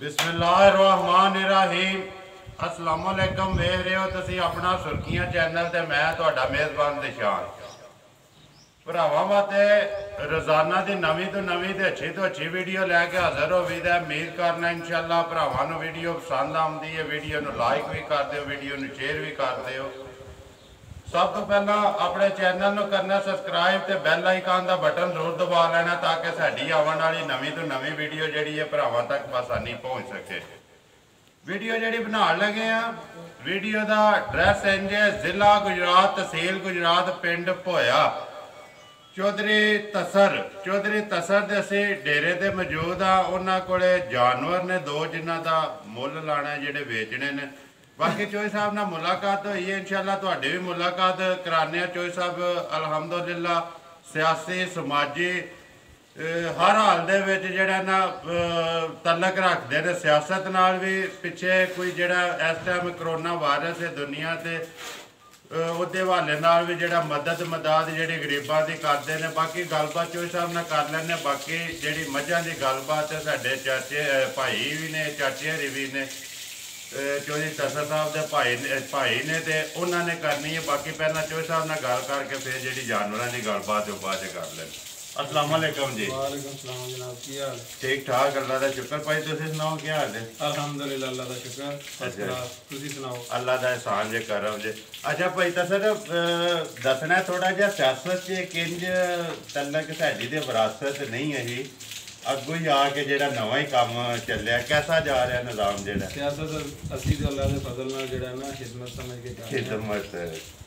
बिस्मिल्लाहिर्रहमानिर्रहीम। अस्सलामुअलैकुम। वेख रहे हो तुसी अपना सुर्खियां चैनल ते मैं तुहाडा मेज़बान दिशान। भरावां वास्ते रोज़ाना की नवीं तो नवीं ते अच्छी वीडियो लैके हाज़र हो भी उम्मीद करना इंशाअल्लाह भरावां नूं वीडियो पसंद आउंदी है। वीडियो नूं लाइक भी कर दिओ, वीडियो नूं शेयर भी कर दिओ। सब तो पहला अपने चैनल नूं करना सबसक्राइब ते बैल आइकन का बटन जरूर दबा लेना ताकि साडी आने वाली नवीं तो नवीं वीडियो जिहड़ी है भरावां तक आसानी पहुँच सके। वीडियो जिहड़ी बनाउण लगे आ, वीडियो का एड्रैस इंज है, जिला गुजरात, तहसील गुजरात, पिंड भोया, चौधरी तसर दे असीं डेरे ते मौजूद हाँ। उन्हां कोले जानवर ने दो जिन्हां दा मुੱਲ लाना है, जिहड़े बेचने ने। बाकी चोई साहब नाल मुलाकात हुई है, इंशाअल्लाह तुहाडी भी मुलाकात कराने। चोई साहब अलहमदुलिल्लाह सियासी समाजी हर हाल दे विच जिहड़ा ना तलक रखते हैं सियासत नाल भी। पिछे कोई जिहड़ा इस टाइम करोना वायरस है दुनिया ते ਉਹਦੇ हवाले नाल भी जिहड़ा मदद जिहड़ी गरीबां दी करदे ने। बाकी गलबात चोई साहब नाल कर लैंदे। बाकी जिहड़ी मझां दी गलबात साडे चाचे भाई भी ने, चाचे हरी भी ने, चौधरी तसर साहब के भाई ने ते उन्होंने करनी है। बाकी पहला चौधरी साहब नाल गल करके फिर जिहड़ी जानवरां दी गलबात बाद कर लें। अस्सलाम वालेकुम जी। वालेकुम सलाम जनाब, की हाल? ठीक ठाक, अल्लाह का शुक्र। भाई तुसीं सुनाओ क्या हाल है? अल्हम्दुलिल्लाह, अल्लाह का शुक्र। अच्छा तुसीं सुनाओ? अल्लाह का एहसान जे करम जे। अच्छा भाई तसर दसना थोड़ा जिहा सियासत च किंज तलक साडी ते विरासत नहीं है, अगू ही आके जिहड़ा नवा ही काम चलिया, कैसा जा रहा निज़ाम जिहड़ा? सियासत असीं ते अल्लाह दे फजल नाल जिहड़ा ना खिदमत समझ के करने। खिदमत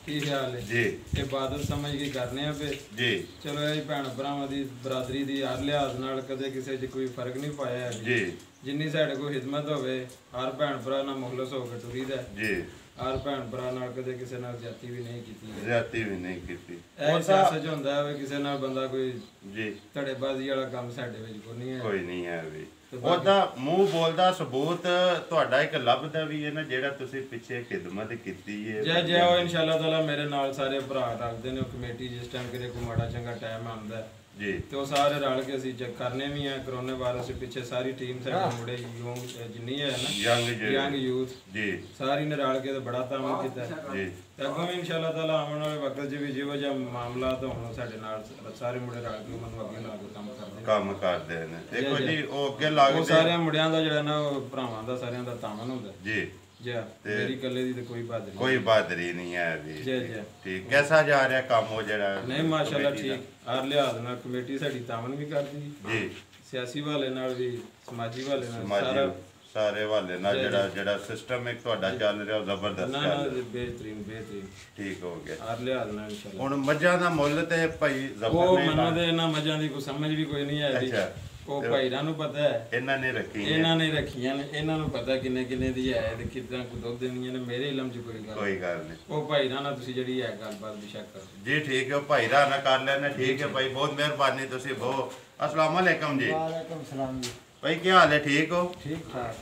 की ख्याल है जी, इबादत समझ के करने पे जी। चलो ये भैन भरावां दी बरादरी दी हर लिहाज नाल कदे किसी च कोई फर्क नहीं पाया है जी। जिन्नी साडे कोल खिदमत होवे हर भैन भरा नाल मुखलस होकर टुरीदा जी। हर भैन भरा नाल कदे किसी नाल ज्यादती भी नहीं कीती। ज्यादती भी नहीं कीती। ਇਹ ਸਿਆਸਤ ਚ ਹੁੰਦਾ ਹੈ ਕਿਸੇ ਨਾਲ ਬੰਦਾ ਕੋਈ जी, ਧੜੇਬਾਜ਼ੀ ਵਾਲਾ ਕੰਮ ਸਾਡੇ ਵਿੱਚ ਕੋਈ ਨਹੀਂ ਹੈ। कोई नहीं है भी ਉਹਦਾ ਮੂੰਹ ਬੋਲਦਾ ਸਬੂਤ ਤੁਹਾਡਾ ਇੱਕ ਲੱਭਦਾ ਵੀ ਹੈ ਨਾ, ਜਿਹੜਾ ਤੁਸੀਂ ਪਿੱਛੇ ਖਿਦਮਤ ਕੀਤੀ ਹੈ। ਜੈ ਜੈ ਉਹ ਇਨਸ਼ਾਅੱਲਾ ਤਾਲਾ ਮੇਰੇ ਨਾਲ ਸਾਰੇ ਭਰਾ ਰੱਖਦੇ ਨੇ ਕਮੇਟੀ। ਜਿਸ ਟਾਈਮ ਕਿਤੇ ਕੋਈ ਮਾੜਾ ਚੰਗਾ ਟਾਈਮ ਆਉਂਦਾ जी, ਤੇ ਉਹ ਸਾਰੇ ਰਲ ਕੇ ਅਸੀਂ ਚੈੱਕ ਕਰਨੇ ਵੀ ਆ। ਕਰੋਨਾ ਵਾਇਰਸ ਦੇ ਪਿੱਛੇ ਸਾਰੀ ਟੀਮ ਸਾਡੇ ਮੁੰਡੇ ਯੂਥ ਜਿੰਨੀ ਹੈ ਨਾ ਯੰਗ ਯੂਥ जी, ਸਾਰੀ ਨੇ ਰਲ ਕੇ ਤੇ ਬੜਾ ਤਾਮਨ ਕੀਤਾ जी। ਤੇ ਅੱਗੋਂ ਵੀ ਇਨਸ਼ਾਅੱਲਾ ਤਾਲਾ ਆਉਣ ਵਾਲੇ ਵਕਤ 'ਚ ਵੀ ਜਿਹੋ ਜਿਹਾ ਮਾਮਲਾ ਤਾਂ ਹੁਣ ਸਾਡੇ ਨਾਲ ਸਾਰੇ ਮੁੰਡੇ ਰਲ ਕੇ ਉਹਨਾਂ ਨੂੰ ਅੱਗੇ ਲਾ ਕੇ ਕੰਮ ਕਰਦੇ ਨੇ। ਕੰਮ ਕਰਦੇ ਨੇ। ਦੇਖੋ ਜੀ ਉਹ ਅੱਗੇ ਲੱਗ ਉਹ ਸਾਰਿਆਂ ਮੁੰਡਿਆਂ ਦਾ ਜਿਹੜਾ ਨਾ ਉਹ ਭਰਾਵਾਂ ਦਾ ਸਾਰਿਆਂ ਦਾ ਤਾਮਨ ਹੁੰਦਾ जी। ਜੀ। ਮੇਰੀ ਇਕੱਲੇ ਦੀ ਤੇ ਕੋਈ ਬਾਤ ਨਹੀਂ। कोई बहादुरी नहीं है भी। जी जी ठीक, कैसा जा रहा काम वो जरा? नहीं माशाल्लाह ठीक। हर लिहाज नाल कमेटी साडी तामन भी करदी जी, सियासी वाले नाल भी समाजी वाले नाल समाजी सारे वाले ना जड़ा सिस्टम एक ਤੁਹਾਡਾ ਚੱਲ ਰਿਹਾ ਉਹ ਜ਼ਬਰਦਸਤ ना ਚੱਲ ना ਰਿਹਾ। बेहतरीन बेहतरीन ठीक हो गया। हर लिहाज नाल इंशाल्लाह। ਹੁਣ ਮੱਝਾਂ ਦਾ ਮੁੱਲ ਤੇ ਭਾਈ ਜ਼ਬਰ ਉਹ ਨਹੀਂ ਮੈਨੂੰ ਤੇ ਇਹਨਾਂ ਮੱਝਾਂ ਦੀ ਕੋਈ ਸਮਝ ਵੀ ਕੋਈ ਨਹੀਂ ਆਈ। ਅੱਛਾ। ਉਹ ਭਾਈਰਾਂ ਨੂੰ ਪਤਾ ਹੈ, ਇਹਨਾਂ ਨੇ ਰੱਖੀ ਹੈ। ਇਹਨਾਂ ਨੇ ਰੱਖੀਆਂ ਨੇ, ਇਹਨਾਂ ਨੂੰ ਪਤਾ ਕਿੰਨੇ ਕਿੰਨੇ ਦੀ ਹੈ ਤੇ ਕਿੰਨਾ ਕੁ ਦੁੱਧ ਦੇਣੀਆਂ ਨੇ। ਮੇਰੇ ਇਲਮ 'ਚ ਕੋਈ ਗੱਲ ਕੋਈ ਗੱਲ ਨਹੀਂ। ਉਹ ਭਾਈਰਾਂ ਨਾਲ ਤੁਸੀਂ ਜਿਹੜੀ ਹੈ ਗੱਲਬਾਤ ਬੇਸ਼ੱਕ ਕਰੋ जी ठीक है भाई राना कर लेना। ठीक है भाई, बहुत मेहरबानी तुसी बहुत। अस्सलाम वालेकुम जी। वालेकुम सलाम जी। भाई क्या हाल है? ठीक हो? ठीक ठाक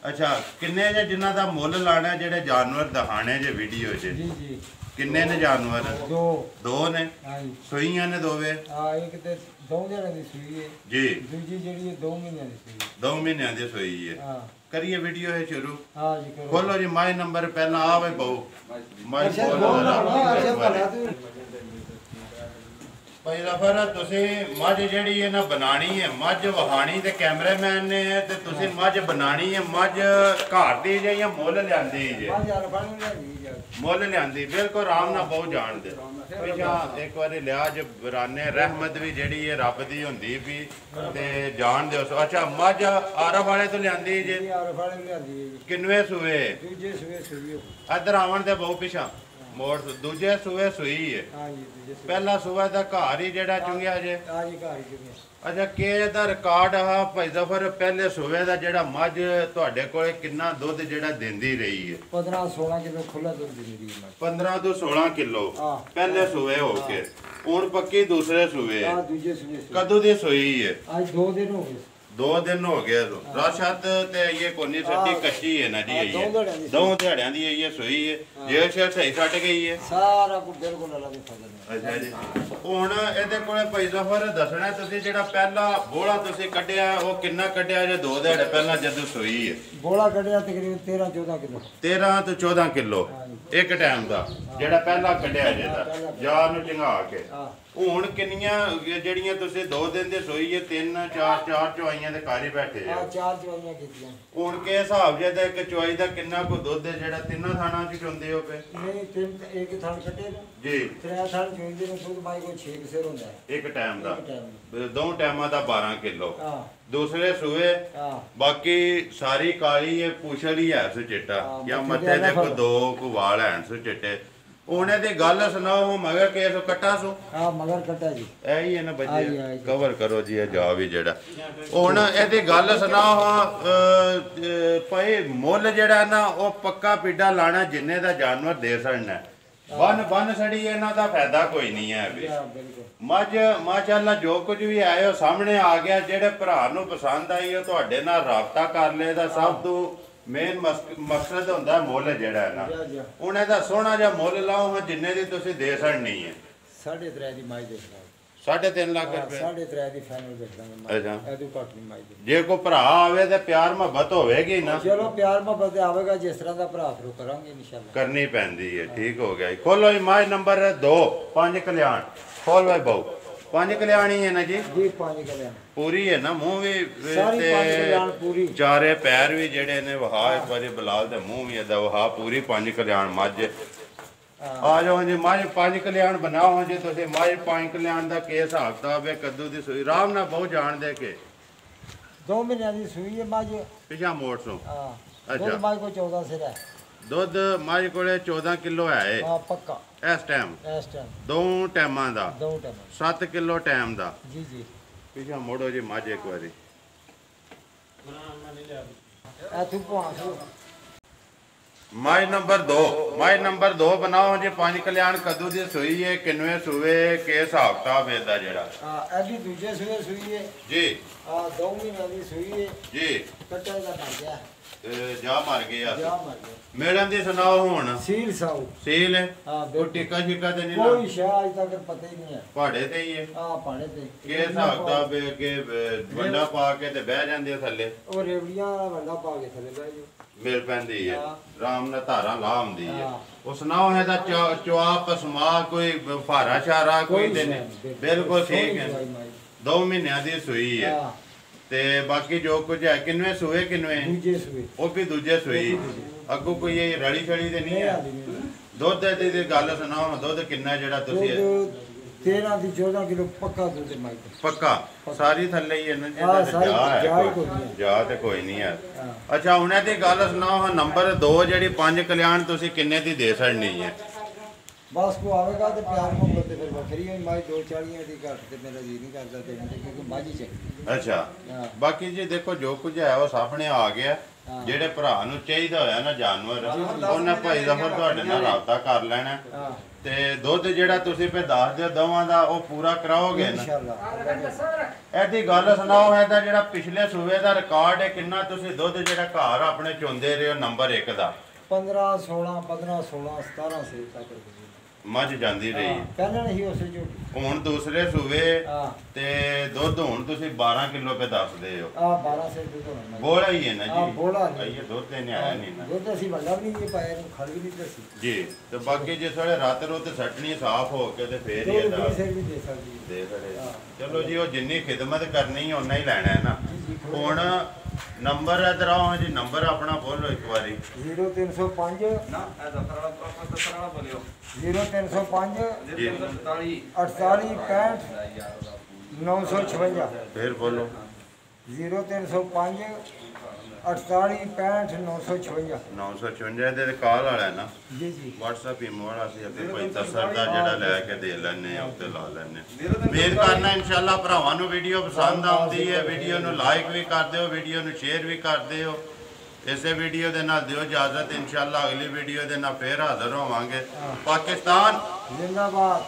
अच्छा, किन्ने जे जिन्हां दा मुੱਲ लाना जेड़े जानवर दिखाने जे वीडियो च? जी जी। किन्ने ने जानवर? दो ने। हाँ जी। सूइयां ने दोवे? हाँ एक ते 2 दिहाड़ियां दी सूई है, जी। दूजी जेड़ी है 2 महीनों दी सूई है। 2 महीनों दी सूई है। हाँ करिए वीडियो है शुरू। हाँ जी करो। खोलो जी माई नंबर पहला आवे बहु माई अच्छा खोलो बोल जरा। ना अच्छा भला तू भाई रफर तुसी मझ जेड़ी है ना बनानी है, मझ वहानी ते कैमरामैन ने है ते तुसी मझ बनानी है। मझ घर दी जे या मुੱਲ लियांदी जे? आज यार पानी ले ली जा। ਮੁੱਲ ਲਿਆਂਦੀ ਬਿਲਕੁਲ ਆਰਾਮ ਨਾਲ ਬਹੁਤ ਜਾਣਦੇ। ਪਿਛਾ ਇੱਕ ਵਾਰੀ ਲਿਆ ਜ ਬਰਾਨੇ ਰਹਿਮਤ ਵੀ ਜਿਹੜੀ ਹੈ ਰੱਬ ਦੀ ਹੁੰਦੀ ਵੀ ਤੇ ਜਾਣਦੇ ਹੋ। ਅੱਛਾ, ਮੱਝ ਆਰਫ ਵਾਲੇ ਤੋਂ ਲਿਆਂਦੀ ਜੇ? जी यार पानी ले ली ਕਿੰਨਵੇਂ ਸੂਏ? दूजे सूए सूई है। ਇੱਧਰ ਆਵਣ ਦੇ ਬਹੁਤ ਪਿਛਾ ਮੋੜ ਦੂਜੇ ਸੂਏ ਸੂਈ ਹੈ। हाँ जी दूजे सूए ਪਹਿਲਾ ਸੂਆ ਦਾ ਘਰ ਹੀ ਜਿਹੜਾ ਚੁੰਗਿਆ ਜੇ। आज ही घर के ਅੱਛਾ, ਕਿ ਇਹਦਾ ਰਿਕਾਰਡ ਆ ਭਾਈ ਜ਼ਫਰ ਪਹਿਲੇ ਸੂਏ ਦਾ ਜਿਹੜਾ ਮੱਝ ਤੁਹਾਡੇ ਕੋਲੇ ਕਿੰਨਾ ਦੁੱਧ ਜਿਹੜਾ ਦਿੰਦੀ ਰਹੀ ਹੈ? 15-16 किलो खुला दूध दी मेरी मां। 15 ਤੋਂ 16 ਕਿਲੋ ਹਾਂ। ਪਹਿਲੇ ਸੂਏ ਹੋ ਕੇ ਹੁਣ ਪੱਕੀ ਦੂਸਰੇ ਸੂਏ हाँ दूजे सूए सूई। कदों ਦੀ ਸੂਈ ਹੈ? आज 2 दिन हो गए। 2 दिन हो गए। राशत ते ये कोनी सट्टी कच्ची है ना जी। हाँ, ये दो दिहाड़ियां दी दो दिहाड़ियां दी ये सोई है। ਜੇ ਸ਼ੇਰ ਸਹੀ ਛੱਡ ਗਈ ਹੈ ਸਾਰਾ ਕੁਝ ਬਿਲਕੁਲ ਅਲੱਗ ਹੀ ਫਸਲ ਹੈ। ਅੱਛਾ ਜੀ ਹੁਣ ਇਹਦੇ ਕੋਲੇ ਭਾਈ ਜ਼ਫਰ ਦੱਸਣਾ ਤੁਸੀਂ ਜਿਹੜਾ ਪਹਿਲਾ ਬੋਲਾ ਤੁਸੀਂ ਕੱਢਿਆ ਉਹ ਕਿੰਨਾ ਕੱਢਿਆ ਜੇ 2 ਦਿਹਾੜੇ ਪਹਿਲਾਂ ਜਦੋਂ ਸੋਈ ਹੈ ਬੋਲਾ ਕੱਢਿਆ ਤਕਰੀਬਨ 13-14 ਕਿਲੋ। 13 ਤੋਂ 14 ਕਿਲੋ ਇੱਕ ਟਾਈਮ ਦਾ ਜਿਹੜਾ ਪਹਿਲਾਂ ਕੱਢਿਆ ਜਿਹਦਾ ਜਾਂ ਨੂੰ ਚੰਗਾ ਕੇ ਹਾਂ ਹੁਣ ਕਿੰਨੀਆਂ ਜਿਹੜੀਆਂ ਤੁਸੀਂ 2 ਦਿਨ ਦੇ ਸੋਈ ਹੈ 3-4 ਚੁਆਈਆਂ ਦੇ ਘਰ ਹੀ ਬੈਠੇ ਆ 4 ਚਵਾਈਆਂ ਕੀਤੀਆਂ। ਹੁਣ ਕੇ ਹਿਸਾਬ ਜੇ ਦਾ ਇੱਕ ਚੁਆਈ ਦਾ ਕਿੰਨਾ ਕੋ ਦੁੱਧ ਹੈ ਜਿਹੜਾ ਤਿੰਨਾਂ ਥਾਣਾ ਚ ਚੁੰਦੇ ਹੋ ਪਏ ਨਹੀਂ ਤਿੰਨ ਇੱਕ ਥਾਲ ਕੱਢੇ ਨੇ ਜੀ 3 ਥਾਲ ਚੁੰਦੇ ਨੇ ਦੁੱਧ ਮਾਈ ਕੋਈ 6 ਸਿਰ ਹੁੰਦਾ ਹੈ ਇੱਕ ਟਾਈਮ ਦਾ ਇੱਕ ਟਾਈਮ। 2 ਟਾਈਮਾਂ ਦਾ 12 ਕਿਲੋ ਹਾਂ ਦੂਸਰੇ ਸੂਏ ਹਾਂ ਬਾਕੀ ਸਾਰੀ ਕਾਲੀ ਇਹ ਪੁਛਲ ਹੀ ਹੈ ਸੋ ਚਿੱਟਾ ਹਾਂ, ਜਾਂ ਮੱਥੇ ਮੱਥੇ ਦੇ ਦੇ ਕੋ ਫਲ। 2 ਵਾਲ ਹੈਣ ਸੋ ਚਿੱਟੇ ਉਹਨੇ ਦੀ ਗੱਲ ਸੁਣਾਓ ਮਗਰ ਕੇ ਸੋ ਕੱਟਾ ਸੋ ਹਾਂ ਮਗਰ ਕੱਟਾ ਜੀ। ਇਹ ਹੀ ਹੈ ਨਾ ਆਈ, ਬੱਚੇ ਆਈ। ਕਵਰ ਕਰੋ ਜੀ ਇਹ ਜਾ ਵੀ ਜਿਹੜਾ ਹੁਣ ਇਹਦੀ ਗੱਲ ਸੁਣਾਓ ਭਾਈ ਮੁੱਲ ਜਿਹੜਾ ਨਾ ਉਹ ਪੱਕਾ ਪੀਡਾ ਲਾਣਾ ਜਿੰਨੇ ਦਾ ਜਾਨਵਰ ਦੇ ਸਕਣਾ ਬੰਨ ਸੜੀ ਇਹਨਾਂ ਦਾ ਫਾਇਦਾ ਕੋਈ ਨਹੀਂ ਹੈ ਵੀ ਹਾਂ ਬਿਲਕੁਲ ਮੱਝ ਮਾਸ਼ਾਅੱਲਾ ਜੋ ਕੁਝ ਵੀ ਆਏ ਉਹ ਸਾਹਮਣੇ ਆ ਗਿਆ ਜਿਹੜੇ ਭਰਾ ਨੂੰ ਪਸੰਦ ਆਈ ਉਹ ਤੁਹਾਡੇ ਨਾਲ ਰਾਬਤਾ ਕਰ ਲਏ ਦਾ ਸਭ ਤੋਂ ਮੇਨ ਮਕਸਦ ਹੁੰਦਾ ਮੁੱਲ ਜਿਹੜਾ ਨਾ ਜਾ ਜਾ ਹੁਣ ਇਹਦਾ ਸੋਹਣਾ ਜਿਹਾ ਮੁੱਲ ਲਾਓ ਜਿੰਨੇ ਦੀ ਤੁਸੀਂ ਦੇ ਸਕਣੀ ਹੈ 3.5 ਦੀ ਮਾਈ ਦੇਖਦਾ 3.5 ਲੱਖ ਰੁਪਏ 3.5 ਦੀ ਫਾਈਨਲ ਦੇਖਦਾ ਮੈਂ ਅੱਛਾ ਇਹਦੂ ਘੱਟ ਨਹੀਂ ਮਾਈ ਦੇ। ਜੇ ਕੋਈ ਭਰਾ ਆਵੇ ਤੇ ਪਿਆਰ ਮੁਹੱਬਤ ਹੋਵੇਗੀ ਨਾ ਚਲੋ ਪਿਆਰ ਮੁਹੱਬਤ ਤੇ ਆਵੇਗਾ ਜਿਸ ਤਰ੍ਹਾਂ ਦਾ ਭਰਾ ਫਿਰ ਕਰਾਂਗੇ ਇਨਸ਼ਾਅੱਲਾ। ਕਰਨੀ ਪੈਂਦੀ ਹੈ ਠੀਕ ਹੋ ਗਿਆ ਜੀ ਖੋਲੋ ਜੀ ਮਾਈ ਨੰਬਰ 2 5 ਕਲਿਆਣ ਖੋਲ ਬਾਈ ਬਾਊ 5 ਕਲਿਆਣੀ ਹੈ ਨਾ ਜੀ ਜੀ 5 ਕਲਿਆਣ ਪੂਰੀ ਹੈ ਨਾ ਮੂੰਹ ਵੀ ਸਾਰੀ 5 ਕਲਿਆਣ ਪੂਰੀ। ਚਾਰੇ ਪੈਰ ਵੀ ਜਿਹੜੇ ਨੇ ਵਹਾ ਇੱਕ ਵਾਰੀ ਬਲਾਲ ਦੇ ਮੂੰਹ ਵੀ ਇਹਦਾ ਵਹਾ ਪੂਰੀ 5 ਕਲਿਆਣ ਮੱਝ ਆ ਜਾਓ ਜੀ ਮੱਝ 5 ਕਲਿਆਣ ਬਣਾਓ ਜੀ ਤੁਸੀਂ ਮੱਝ 5 ਕਲਿਆਣ ਦਾ ਕੀ ਹਿਸਾਬ ਕਿਤਾਬ ਹੈ ਕੱਦੂ ਦੀ ਸੂਈ ਆਰਾਮ ਨਾਲ ਬਹੁਤ ਜਾਣ ਦੇ ਕੇ 2 ਮਹੀਨਿਆਂ ਦੀ ਸੂਈ ਹੈ ਮੱਝ। ਪਿਛਾ ਮੋੜ ਸੋ ਹਾਂ ਅੱਛਾ। ਦੁੱਧ ਮੱਝ ਕੋ 14 ਸਿਰ ਹੈ। ਦੁੱਧ ਮੱਝ ਕੋਲੇ 14 ਕਿਲੋ ਹੈ ਹਾਂ ਪੱਕਾ ਇਸ ਟਾਈਮ ਇਸ ਟਾਈਮ 2 ਟਾਈਮਾਂ ਦਾ 2 ਟਾਈਮ 7 ਕਿਲੋ ਟਾਈਮ ਦਾ ਜੀ ਜੀ। ਪਿਛਾ ਮੋੜੋ ਜੀ ਮੱਝ ਇੱਕ ਵਾਰੀ ਇਹ ਤੂੰ ਪਹੁੰਚ ਮਾਈ ਨੰਬਰ 2 ਬਣਾਓ ਜੀ 5 ਕਲਿਆਣ ਕੱਦੂ ਦੀ ਸੂਈ ਹੈ ਕਿੰਨਵੇਂ ਸੂਏ ਕੇ ਹਿਸਾਬ ਕਿਤਾਬ ਇਹਦਾ ਜਿਹੜਾ ਹਾਂ ਇਹ ਵੀ ਦੂਜੇ ਸੂਏ ਸੂਈ ਹੈ। ਜੀ ਹਾਂ 2 ਮਹੀਨਿਆਂ ਦੀ ਸੂਈ ਹੈ। ਜੀ ਕੱਟਾ ਦਾ ਮਰ ਗਿਆ ਜਾ ਮਰ ਗਏ ਆ ਜਾ ਮਰ ਗਿਆ। ਮੇੜਨ ਦੀ ਸੁਣਾਓ ਹੁਣ ਸੀਲ ਸਾਊ ਸੀਲ ਹੈ ਹਾਂ ਕੋਈ ਬਿਲਕੁਲ। ਟਿੱਕਾ ਸ਼ਿੱਕਾ ਤੇ ਨਹੀਂ ਕੋਈ ਲੱਗ ਸ਼ਾਹ ਅਜ ਤੱਕ ਪਤਾ ਹੀ ਨਹੀਂ ਹੈ। ਪਹਾੜੇ ਤੇ ਹੀ ਹੈ ਆ ਪਾਣੇ ਤੇ ਕੇ ਹਿਸਾਬ ਕਿਤਾਬ ਹੈ ਕਿ ਵੰਡਾ ਪਾ ਕੇ ਤੇ ਬਹਿ ਜਾਂਦੇ ਆ ਥੱਲੇ ਉਹ ਰੇਵੜੀਆਂ ਵਾਲਾ ਵੰਡਾ ਪਾ ਕੇ ਥੱਲੇ ਬਹਿ ਜਾਓ। ਮਿਲ ਪੈਂਦੀ ਹੈ ਹਾਂ। ਰਾਮ ਨਾਲ ਧਾਰਾਂ ਲਾ ਹੁੰਦੀ ਹੈ ਹਾਂ। ਉਹ ਸੁਣਾਓ ਇਹਦਾ ਚੁਆ ਪਸਮਾ ਕੋਈ ਫਾਰਾ ਸ਼ਾਰਾ ਕੋਈ ਤੇ ਨਹੀਂ ਬਿਲਕੁਲ ਠੀਕ ਹੈ 2 ਮਹੀਨਿਆਂ ਦੀ ਸੂਈ ਹੈ ਹਾਂ ਤੇ ਬਾਕੀ ਜੋ ਕੁਝ ਹੈ ਕਿੰਨਵੇਂ ਸੂਏ ਕਿੰਨਵੇਂ ਦੂਜੇ ਸੂਏ ਉਹ ਵੀ ਦੂਜੇ ਸੂਈ ਅੱਗੋਂ ਕੋਈ ਇਹ ਰੜੀ ਛੜੀ ਤੇ ਨਹੀਂ ਹੈ ਦੁੱਧ ਦੀ ਗੱਲ ਸੁਣਾਓ ਦੁੱਧ ਕਿੰਨਾ ਜਿਹੜਾ ਤੁਸੀਂ ਦੁੱਧ 13 ਦੀ 14 ਕਿਲੋ ਪੱਕਾ ਦੁੱਧ ਮਾਈ ਤੇ। ਪੱਕਾ ਸਾਰੀ ਥੱਲੇ ਹੀ ਹੈ ਨਾ ਹਾਂ, ਜਿਹਦਾ ਸਾਰੀ ਜਾ ਜਾ ਹੀ ਹੈ ਕੋਈ ਨਹੀਂ ਹੈ। ਜਾ ਤੇ ਕੋਈ ਨਹੀਂ ਹੈ ਹਾਂ ਅੱਛਾ ਹੁਣ ਇਹਦੀ ਗੱਲ ਸੁਣਾਓ ਨੰਬਰ 2 ਜਿਹੜੀ 5 ਕਲਿਆਣ ਤੁਸੀਂ ਕਿੰਨੇ ਦੀ ਦੇ ਸਕਣੀ ਹੈ ਬਸ ਕੋ ਆਵੇਗਾ ਤੇ ਪਿਆਰ ਮੁਹੱਬਤ ਤੇ ਫਿਰ ਵੱਖਰੀ ਹੈ। ਮਾਈ 240 ਦੀ ਘੱਟ ਤੇ ਮੇਰਾ ਜੀ ਨਹੀਂ ਕਰਦਾ ਦੇਣ ਤੇ ਕਿਉਂਕਿ ਮਾਝੀ ਚੱਕੀ। ਅੱਛਾ ਹਾਂ ਬਾਕੀ ਜੀ ਦੇਖੋ ਜੋ ਕੁਝ ਹੈ ਉਹ ਸਾਹਮਣੇ ਆ ਗਿਆ ਹਾਂ। ਜਿਹੜੇ ਭਰਾ ਨੂੰ ਚਾਹੀਦਾ ਹੋਇਆ ਨਾ ਜਾਨਵਰ ਉਹਨੇ ਭਾਈ ਜ਼ਫਰ ਤੁਹਾਡੇ ਨਾਲ ਰਾਬਤਾ ਕਰ ਲੈਣਾ ਹਾਂ ਤੇ ਦੁੱਧ ਜਿਹੜਾ ਤੁਸੀਂ ਪੇ ਦੱਸ ਦਿਓ ਦੋਵਾਂ ਦਾ ਉਹ ਪੂਰਾ ਕਰਾਓਗੇ ਨਾ ਇਨਸ਼ਾਅੱਲਾ। ਇਹਦੀ ਗੱਲ ਸੁਣਾਓ ਇਹਦਾ ਜਿਹੜਾ ਪਿਛਲੇ ਸੂਬੇ ਦਾ ਰਿਕਾਰਡ ਹੈ ਕਿੰਨਾ ਤੁਸੀਂ ਦੁੱਧ ਜਿਹੜਾ ਘਰ ਆਪਣੇ ਚੁੰਦੇ ਰਹੇ ਹੋ ਨੰਬਰ 1 ਦਾ 15 16 15 16 17 ਸੇ ਤੱਕ ਮੱਝ ਜਾਂਦੀ ਰਹੀ ਪਹਿਲਾਂ ਨਹੀਂ ਉਸੇ ਝੋਟੀ। ਹੁਣ ਦੂਸਰੇ ਸੂਬੇ ਹਾਂ ਤੇ ਦੁੱਧ ਹੁਣ ਤੁਸੀਂ 12 ਕਿਲੋ ਪੇ ਦੱਸਦੇ ਹੋ ਆ 12 ਸੇ ਦੁੱਧ ਹੋਣਾ। ਬੋਲਾ ਹੀ ਹੈ ਨਾ ਹਾਂ, ਜੀ ਬੋਲਾ ਨਹੀਂ। ਇਹ ਦੁੱਧ ਤੇ ਨਹੀਂ ਆਇਆ ਨਹੀਂ ਨਾ ਦੁੱਧ ਅਸੀਂ ਵੱਡਾ ਵੀ ਨਹੀਂ ਪਾਇਆ ਇਹਨੂੰ ਖੜ ਵੀ ਨਹੀਂ ਦੱਸੀ। ਜੀ ਤੇ ਬਾਕੀ ਜੇ ਥੋੜੇ ਰਾਤ ਰੋਤ ਸੱਟਣੀ ਸਾਫ਼ ਹੋ ਕੇ ਤੇ ਫੇਰ ਹੀ ਦੁੱਧ ਇਹਦਾ 20 ਸੇ ਵੀ ਦੇ ਸਕਦੀ ਹੈ। ਦੇ ਖੜੇ ਹਾਂ। ਚਲੋ ਜੀ ਉਹ ਜਿੰਨੀ ਖਿਦਮਤ ਕਰਨੀ ਹੈ ਉਨਾ ਹੀ ਲੈਣਾ ਹੈ ਨਾ ਜੀ, ਜੀ, ਥੋੜ੍ਹਾ ਹੁਣ ਨੰਬਰ ਇਧਰ ਆਓ ਜੀ ਨੰਬਰ ਆਪਣਾ ਬੋਲੋ ਇੱਕ ਵਾਰੀ 0305 ਨਾ ਇਹ ਦਫਤਰ ਵਾਲਾ ਪ੍ਰੋਪਰ ਦਫਤਰ ਵਾਲਾ ਬੋਲਿਓ 0305 ਜੀ 48 48 65 956 ਫੇਰ ਬੋਲੋ 0305 48 65 956 956 ਦੇ ਕਾਲ ਵਾਲਾ ਹੈ ਨਾ ਜੀ ਜੀ WhatsApp ਹੀ ਮੋੜਾ ਸੀ ਅਤੇ ਕੋਈ ਤਸਰ ਦਾ ਜਿਹੜਾ ਲੈ ਕੇ ਦੇ ਲੈਣੇ ਆ ਉੱਤੇ ਲਾ ਲੈਣੇ ਉਮੀਦ ਕਰਨਾ ਇਨਸ਼ਾਅੱਲਾ ਭਰਾਵਾਂ ਨੂੰ ਵੀਡੀਓ ਪਸੰਦ ਆਉਂਦੀ ਹੈ ਵੀਡੀਓ ਨੂੰ ਲਾਈਕ ਵੀ ਕਰ ਦਿਓ ਵੀਡੀਓ ਨੂੰ ਸ਼ੇਅਰ ਵੀ ਕਰ ਦਿਓ ਇਸੇ ਵੀਡੀਓ ਦੇ ਨਾਲ ਦਿਓ ਇਜਾਜ਼ਤ ਇਨਸ਼ਾਅੱਲਾ ਅਗਲੀ ਵੀਡੀਓ ਦੇ ਨਾਲ ਫੇਰ ਹਾਜ਼ਰ ਹੋਵਾਂਗੇ ਪਾਕਿਸਤਾਨ ਜ਼ਿੰਦਾਬਾਦ।